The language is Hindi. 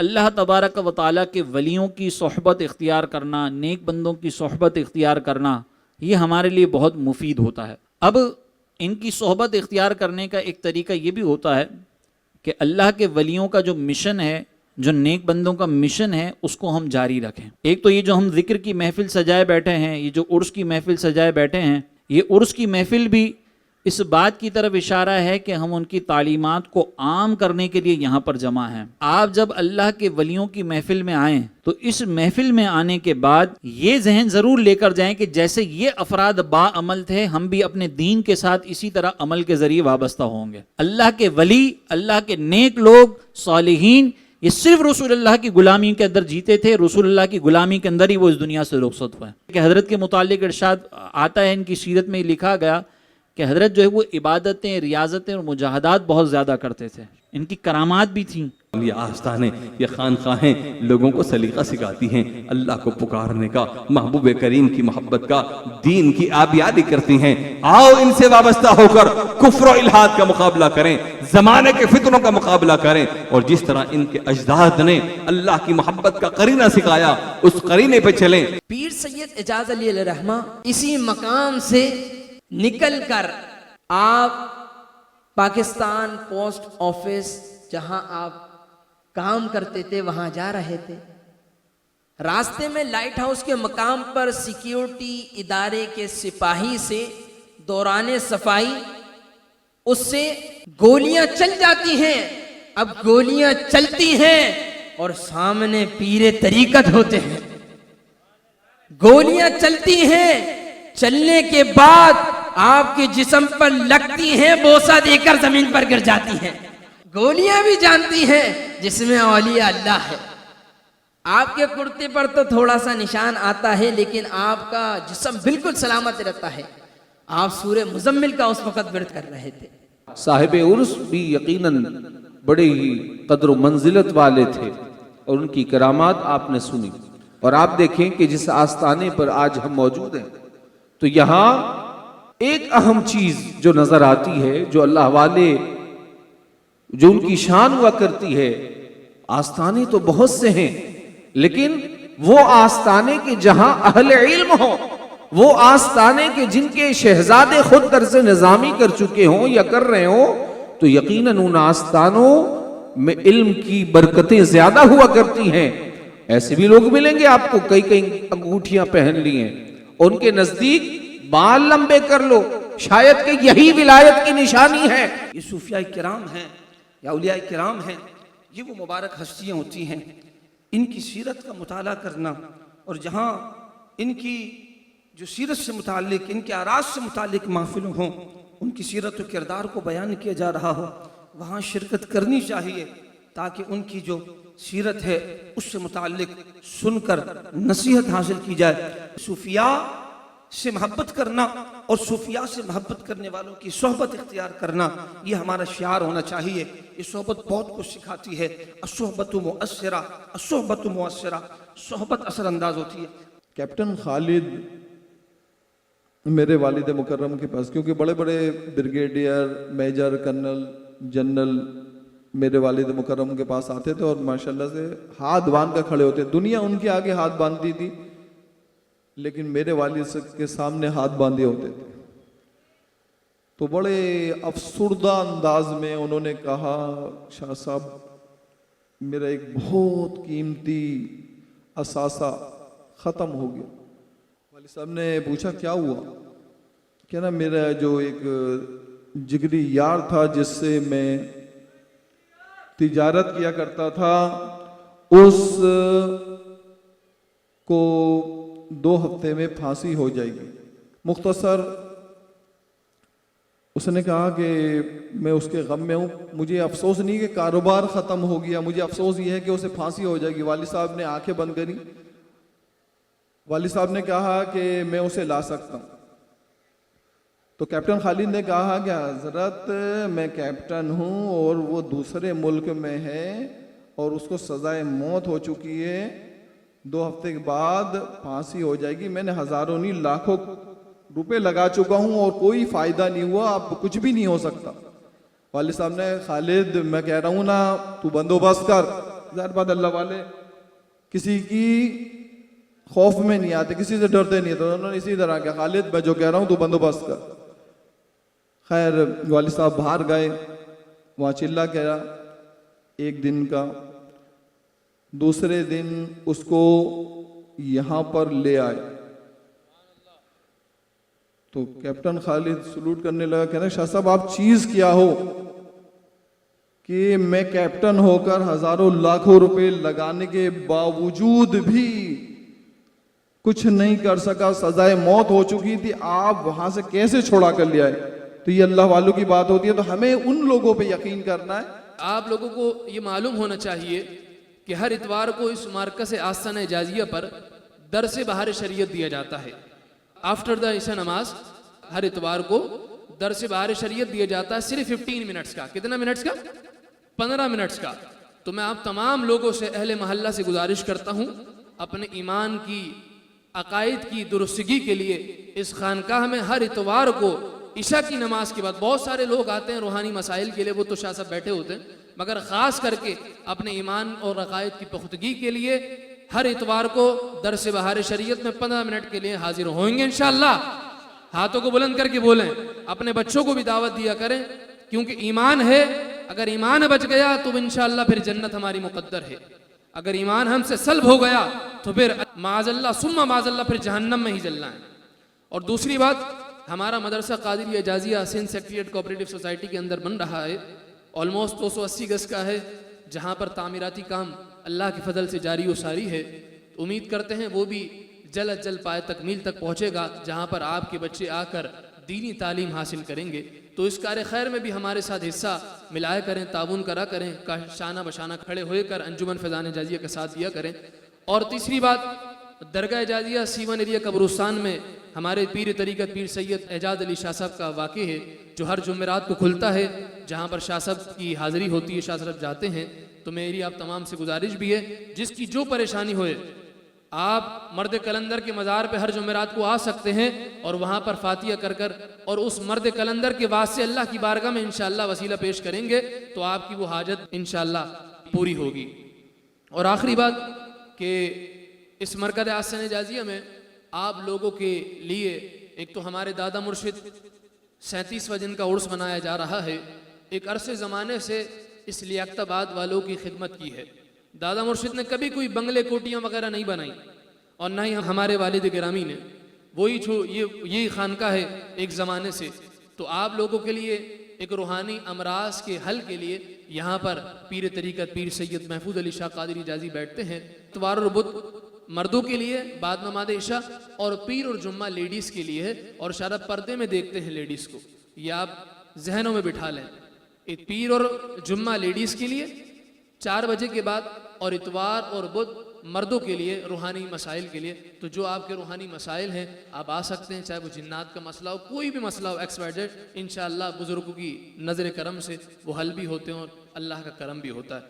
अल्लाह तबारक व तआला के वलियों की सोहबत इख्तियार करना, नेक बंदों की सोहबत इख्तियार करना, ये हमारे लिए बहुत मुफीद होता है। अब इनकी सोहबत इख्तियार करने का एक तरीका ये भी होता है कि अल्लाह के वलियों का जो मिशन है, जो नेक बंदों का मिशन है, उसको हम जारी रखें। एक तो ये जो हम जिक्र की महफिल सजाए बैठे हैं, ये जो उर्स की महफिल सजाए बैठे हैं, ये उर्स की महफिल भी इस बात की तरफ इशारा है कि हम उनकी तालीमात को आम करने के लिए यहाँ पर जमा हैं। आप जब अल्लाह के वलियों की महफिल में आएँ तो इस महफिल में आने के बाद ये जहन ज़रूर लेकर जाएं कि जैसे ये अफराद बाअमल थे, हम भी अपने दीन के साथ इसी तरह अमल के ज़रिए वाबस्ता होंगे। अल्लाह के वली, अल्लाह के नेक लोग, सालिहीन, ये सिर्फ रसूलुल्लाह की गुलामी के अंदर जीते थे, रसूलुल्लाह की गुलामी के अंदर ही वो इस दुनिया से रुखसत हुए। कि हज़रत के मुतालिक इरशाद आता है, इनकी सीरत में लिखा गया कि हज़रत जो है वो इबादतें, रियाजतें और मुजाहदात बहुत ज़्यादा करते थे। इनकी करामात भी थीं। ये आस्थानें, ये खानकाहें लोगों को सलीका सिखाती हैं, अल्लाह को पुकारने का, महबूब करीम की मोहब्बत का, दीन की आबियादी करती हैं। आओ इनसे वाबस्ता होकर कुफ्र और इल्हाद का मुकाबला करें, जमाने के फितनों का मुकाबला करें, और जिस तरह इनके अजदाद ने अल्लाह की मोहब्बत का करीना सिखाया, उस करीने पे चलें। पीर सैयद एजाज अली रहमा इसी मकाम से निकल कर आप पाकिस्तान पोस्ट ऑफिस, जहां आप काम करते थे, वहां जा रहे थे। रास्ते में लाइट हाउस के मकाम पर सिक्योरिटी इदारे के सिपाही से दौरान सफाई उससे गोलियां चल जाती हैं। अब गोलियां चलती हैं और सामने पीरे तरीकत होते हैं। गोलियां चलती हैं, चलने के बाद आपके जिस्म पर लगती हैं, बोसा देकर जमीन पर गिर जाती हैं। गोलियां भी जानती हैं जिसमें औलिया अल्लाह है। आपके कुर्ते पर तो थोड़ा सा निशान आता है, लेकिन आपका जिस्म बिल्कुल सलामत रहता है। आप सूरे मुजम्मिल का उस वक्त विर्द कर रहे थे। साहिब उर्स भी यकीनन बड़े ही कद्र मंजिलत वाले थे और उनकी करामात आपने सुनी। और आप देखें कि जिस आस्थाने पर आज हम मौजूद हैं, तो यहाँ एक अहम चीज जो नजर आती है, जो अल्लाह वाले, जो उनकी शान हुआ करती है। आस्थाने तो बहुत से हैं, लेकिन वो आस्थाने के जहां अहले इल्म हो, वो आस्थाने के जिनके शहजादे खुद दर्स निजामी कर चुके हों या कर रहे हो, तो यकीनन उन आस्थानों में इल्म की बरकतें ज्यादा हुआ करती हैं। ऐसे भी लोग मिलेंगे आपको, कई कई अंगूठियां पहन ली हैं, उनके नजदीक बाल लंबे कर लो, शायद कि यही विलायत की निशानी है। ये सूफिया किराम हैं या औलिया किराम हैं, ये वो मुबारक हस्तियाँ होती हैं। इनकी सीरत का मुताला करना, और जहाँ इनकी जो सीरत से मुतालिक, इनके आराज से मुतालिक महफिल हों, उनकी सीरत और किरदार को बयान किया जा रहा हो, वहाँ शिरकत करनी चाहिए, ताकि उनकी जो सीरत है उससे मुतालिक सुनकर नसीहत हासिल की जाए। सूफिया से मोहब्बत करना और सूफिया से मोहब्बत करने वालों की सोहबत इख्तियार करना, ये हमारा शियार होना चाहिए। ये सोहबत बहुत कुछ सिखाती है। असोहबत मुअस्सिरा, असोहबत मुअस्सिरा, सोहबत असरअंदाज होती है। कैप्टन खालिद मेरे वालिद मुकर्रम के पास, क्योंकि बड़े बड़े ब्रिगेडियर, मेजर, कर्नल, जनरल मेरे वालिद मुकर्रम के पास आते थे और माशाल्लाह से हाथ बांध कर खड़े होते। दुनिया उनके आगे हाथ बांधती थी, लेकिन मेरे वालिद के सामने हाथ बांधे होते थे। तो बड़े अफसुर्दा अंदाज में उन्होंने कहा, शाह साहब, मेरा एक बहुत कीमती असासा ख़त्म हो गया। वालिद साहब ने पूछा क्या हुआ? क्या ना, मेरा जो एक जिगरी यार था जिससे मैं तिजारत किया करता था, उस को 2 हफ्ते में फांसी हो जाएगी। मुख्तसर उसने कहा कि मैं उसके गम में हूँ, मुझे अफसोस नहीं कि कारोबार ख़त्म हो गया, मुझे अफसोस ये है कि उसे फांसी हो जाएगी। वालिद साहब ने आंखें बंद करी। वालिद साहब ने कहा कि मैं उसे ला सकता हूँ। तो कैप्टन खालिद ने कहा कि हजरत, मैं कैप्टन हूँ और वो दूसरे मुल्क में है और उसको सजाए मौत हो चुकी है, 2 हफ्ते के बाद फांसी हो जाएगी। मैंने हजारों नहीं लाखों रुपए लगा चुका हूँ और कोई फायदा नहीं हुआ, अब कुछ भी नहीं हो सकता। वालिद साहब ने, खालिद मैं कह रहा हूँ ना, तू बंदोबस्त कर, ज़ाहिर बात अल्लाह वाले किसी की खौफ में नहीं आते, किसी से डरते नहीं, तो उन्होंने इसी तरह के खालिद मैं जो कह रहा हूँ तू बंदोबस्त कर। खैर वालिद साहब बाहर गए, वहाँ चिल्ला गया एक दिन का, दूसरे दिन उसको यहाँ पर ले आए तो कैप्टन खालिद सलूट करने लगा, कहना शाह साहब आप चीज क्या हो कि मैं कैप्टन होकर हजारों लाखों रुपए लगाने के बावजूद भी कुछ नहीं कर सका, सजाए मौत हो चुकी थी, आप वहां से कैसे छोड़ा कर ले आए। तो ये अल्लाह वालों की बात होती है, तो हमें उन लोगों पे यकीन करना है। आप लोगों को ये मालूम होना चाहिए कि हर इतवार को इस मरकज़ आस्तान एजाजिया पर दरस बहार शरीयत दिया जाता है। आफ्टर द ईशा नमाज हर इतवार को दरस बहार शरीयत दिया जाता है, सिर्फ 15 मिनट्स का। कितना मिनट्स का? 15 मिनट्स का। तो मैं आप तमाम लोगों से, अहले महल्ला से गुजारिश करता हूँ, अपने ईमान की, अकायद की दुरुस्तगी के लिए इस खानकाह में हर इतवार को ईशा की नमाज के बाद बहुत सारे लोग आते हैं रूहानी मसाइल के लिए, वो तो शाह साहब बैठे होते हैं, मगर ख़ास करके अपने ईमान और अकायद की पुख्तगी के लिए हर इतवार को दरस बहार शरीयत में 15 मिनट के लिए हाजिर होंगे इंशाअल्लाह। हाथों को बुलंद करके बोलें, अपने बच्चों को भी दावत दिया करें, क्योंकि ईमान है, अगर ईमान बच गया तो इंशाअल्लाह फिर जन्नत हमारी मुकद्दर है। अगर ईमान हमसे सल्ब हो गया तो फिर माज़ल्लाह सुम्मा माज़ल्लाह फिर जहन्नम में ही जलना है। और दूसरी बात, हमारा मदरसा Qadiri Ejazia Sindh secretariat cooperative society के अंदर बन रहा है, ऑलमोस्ट 280 गज का है, जहाँ पर तामीराती काम अल्लाह के फजल से जारी व सारी है। तो उम्मीद करते हैं वो भी जल्द अज जल्द पाए तकमील तक पहुँचेगा, जहाँ पर आपके बच्चे आकर दीनी तालीम हासिल करेंगे। तो इस कार्य खैर में भी हमारे साथ हिस्सा मिलाया करें, ताउन करा करें, का शाना बशाना खड़े होकर अंजुमन फैज़ान एजाजिया का साथ दिया करें। और तीसरी बात, दरगाह एजाजिया सीवन एरिया कब्रिस्तान में हमारे पीर तरीक़त पीर सैयद एजाज अली शाह साहब का वाक़ई है, जो हर जुमेरात को खुलता है, जहाँ पर शाह साहब की हाज़िरी होती है, शाह साहब जाते हैं। तो मेरी आप तमाम से गुजारिश भी है, जिसकी जो परेशानी होए आप मर्द कलंदर के मज़ार पे हर जुमेरात को आ सकते हैं और वहाँ पर फातिहा कर कर और उस मर्द कलंदर के वास्ते अल्लाह की बारगाह में इंशाअल्लाह वसीला पेश करेंगे तो आपकी वो हाजत इंशाअल्लाह पूरी होगी। और आखिरी बात कि इस मरकज़ आस्तान एजाजिया में आप लोगों के लिए एक तो हमारे दादा मुर्शिद 37वां दिन का उर्स मनाया जा रहा है। एक अरसे ज़माने से इस लियाकताबाद वालों की खिदमत की है। दादा मुर्शिद ने कभी कोई बंगले कोटियाँ वगैरह नहीं बनाई और ना ही हमारे वालिद गिरामी ने, वही यही खानका है एक ज़माने से। तो आप लोगों के लिए एक रूहानी अमराज के हल के लिए यहाँ पर पीर तरीक़त पीर सैयद महफूज अली शाह कादिरी एजाजी बैठते हैं। इतवार और बुध मर्दों के लिए बाद नमाज इशा, और पीर और जुम्मा लेडीज़ के लिए है, और शायद पर्दे में देखते हैं लेडीज़ को, ये आप जहनों में बिठा लें। एक पीर और जुम्मा लेडीज़ के लिए 4 बजे के बाद, और इतवार और बुध मर्दों के लिए रूहानी मसाइल के लिए। तो जो आपके रूहानी मसाइल हैं आप आ सकते हैं, चाहे वो जिन्नात का मसला हो, कोई भी मसला हो, XYZ, इंशाअल्लाह बुज़ुर्गों की नज़र करम से वो हल भी होते हैं और अल्लाह का करम भी होता है।